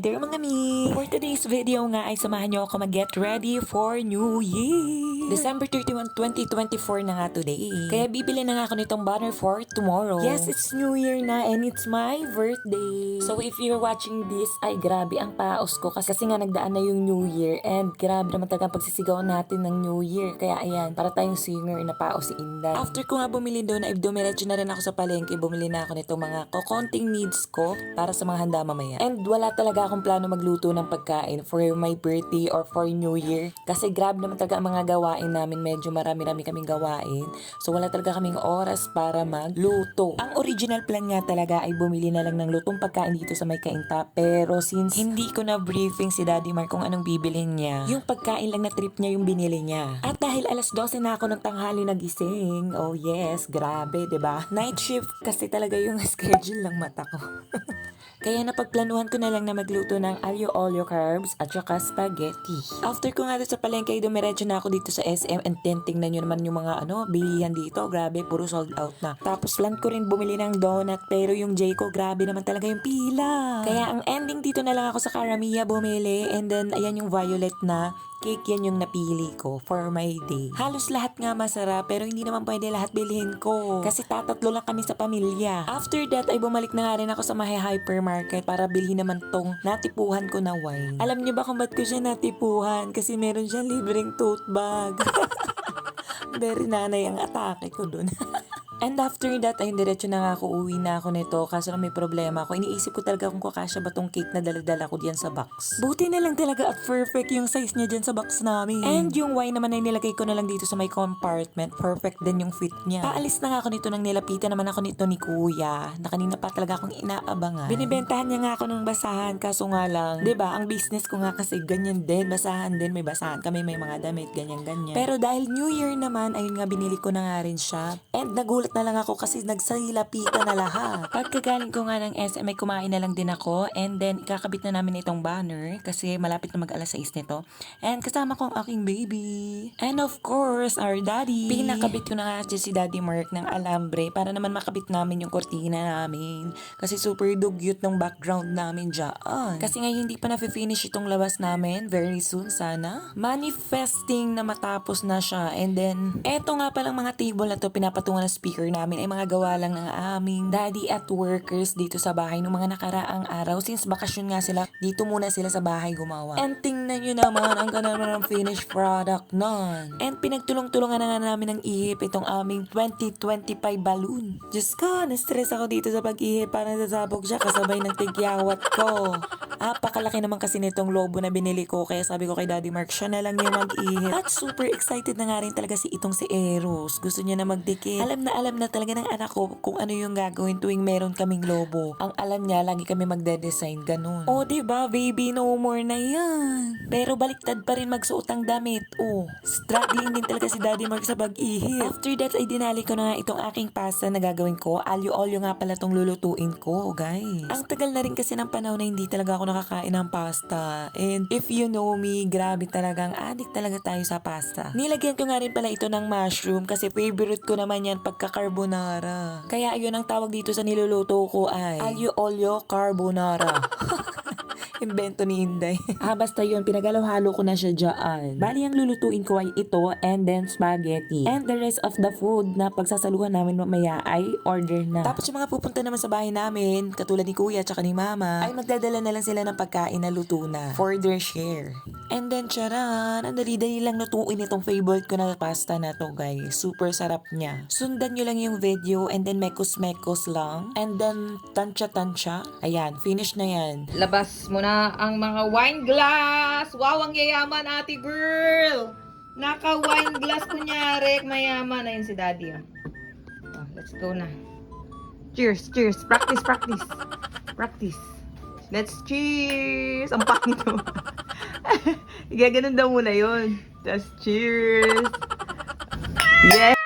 there mga mi! For today's video nga ay samahan nyo ako mag-get ready for New Year! December 31, 2024 na nga today. Kaya bibili na nga ako nitong banner for tomorrow. Yes, it's New Year na and it's my birthday. So if you're watching this, ay grabe ang paos ko kasi nga nagdaan na yung New Year and grabe naman talaga ang pagsisigawan natin ng New Year. Kaya ayan, para tayong singer na paos si Inday. After ko nga bumili doon ay dumiretso na rin ako sa palengke. Bumili na ako nitong mga kokonting needs ko para sa mga handa mamaya. And wala talaga akong plano magluto ng pagkain for my birthday or for New Year. Kasi grabe naman talaga ang mga gawain namin. Medyo marami-rami kaming gawain. So wala talaga kaming oras para magluto. Ang original plan nga talaga ay bumili na lang ng lutong pagkain dito sa may Kainta. Pero since hindi ko na briefing si Daddy Mark kung anong bibilhin niya, yung pagkain lang na trip niya yung binili niya. At dahil alas 12 na ako ng tanghali nagising, oh yes, grabe, 'di ba? Night shift kasi talaga yung schedule ng mata ko. Kaya napagplanuhan ko na lang na magluto ng aglio olio carbs at saka spaghetti. After ko nga doon sa palengke, dumiretso na ako dito sa SM and tingnan nyo naman yung mga bilihan dito. Grabe, puro sold out na. Tapos plan ko rin bumili ng donut pero yung Jayco, grabe naman talaga yung pila. Kaya ang ending dito na lang ako sa Caramiya bumili and then ayan yung violet na cake, yan yung napili ko for my day. Halos lahat nga masarap pero hindi naman pwede lahat bilhin ko. Kasi tatatlo lang kami sa pamilya. After that ay bumalik na nga rin ako sa Mahay Hypermarket para bilhin naman tong natipuhan ko na wine. Alam niyo ba kung ba't ko siya natipuhan? Kasi meron siyang libreng tote bag. Very nanay ang atake ko dun. And after that, ay diretso na nga ako, uwi na ako nito. Kaso lang may problema ako. Iniisip ko talaga kung kakasya ba tong cake na dala-dala ko diyan sa box. Buti na lang talaga at perfect yung size niya diyan sa box namin. And yung wine naman ay nilagay ko na lang dito sa may compartment. Perfect din yung fit niya. Paalis na nga ako nito nang nilapitan naman ako nito ni Kuya. Na kanina pa talaga akong inaabangan. Binibentahan niya nga ako ng basahan. Kaso nga lang, 'di ba ang business ko nga kasi ganyan din. Basahan din, may basahan kami, may mga damit, ganyan-ganyan. Pero dahil New Year naman, ayun nga binili ko na nga rin siya. And nagulat na lang ako kasi nagsalilapitan na lahat. Pagkagaling ko nga ng SM ay kumain na lang din ako and then ikakabit na namin itong banner kasi malapit na mag-alas 6 nito. And kasama ko ang aking baby. And of course, our daddy. Pinakabit ko na nga si Daddy Mark ng alambre para naman makabit namin yung kortina namin. Kasi super dugyot ng background namin dyan. Kasi nga hindi pa na-finish itong labas namin. Very soon sana. Manifesting na matapos na siya. And then, eto nga palang mga table na to pinapatungan ng speaker namin ay mga gawa lang ng aming daddy at workers dito sa bahay ng mga nakaraang araw. Since bakasyon nga sila, dito muna sila sa bahay gumawa. And tingnan nyo naman, ang ganda naman ng finished product nun. And pinagtulong-tulungan na nga namin ng ihip itong aming 2025 balloon. Diyos ko, na-stress ako dito sa pag-ihip. Parang nasasabog siya kasabay ng tigyawat ko. Pakalaki naman kasi nitong lobo na binili ko. Kaya sabi ko kay Daddy Mark, siya na lang yung mag-ihip. At super excited na nga rin talaga si Eros. Gusto niya na magdikit. Alam na talaga ng anak ko kung ano yung gagawin tuwing meron kaming lobo. Ang alam niya, lagi kami magde-design, ganun. O, diba, baby, no more na yan. Pero baliktad pa rin magsuot ang damit. Struggling din talaga si Daddy Mark sa pag-ihip. After that, ay dinali ko na nga itong aking pasta na gagawin ko. Alyo-olyo nga pala tong lulutuin ko, guys. Ang tagal na rin kasi ng panahon na hindi talaga ako nakakain ng pasta. And if you know me, grabe talagang addict talaga tayo sa pasta. Nilagyan ko nga rin pala ito ng mushroom kasi favorite ko naman yan pagka-carbonara. Kaya ayun ang tawag dito sa niluluto ko ay aglio olio carbonara. Invento ni Inday. Basta yun, pinagalaw-halo ko na siya dyan. Bali, ang lulutuin ko ay ito and then spaghetti. And the rest of the food na pagsasaluhan namin mamaya ay order na. Tapos yung mga pupunta naman sa bahay namin, katulad ni Kuya at ni Mama, ay magdadala na lang sila ng pagkain na luto na for their share. And then, charan, ang dali-dali lang lutuin itong favorite ko na pasta na to, guys. Super sarap niya. Sundan nyo lang yung video and then mekos-mekos lang. And then, tansya-tansya. Ayan, finish na yan. Labas mo na ang mga wine glass. Wow, ang yayaman, ate girl. Naka-wine glass kunyari. Mayaman. Ayun si daddy. Let's go na. Cheers, cheers. Practice, practice. Practice. Let's cheers. Ang pangit mo. Ganun daw muna yun. Just cheers. Yeah.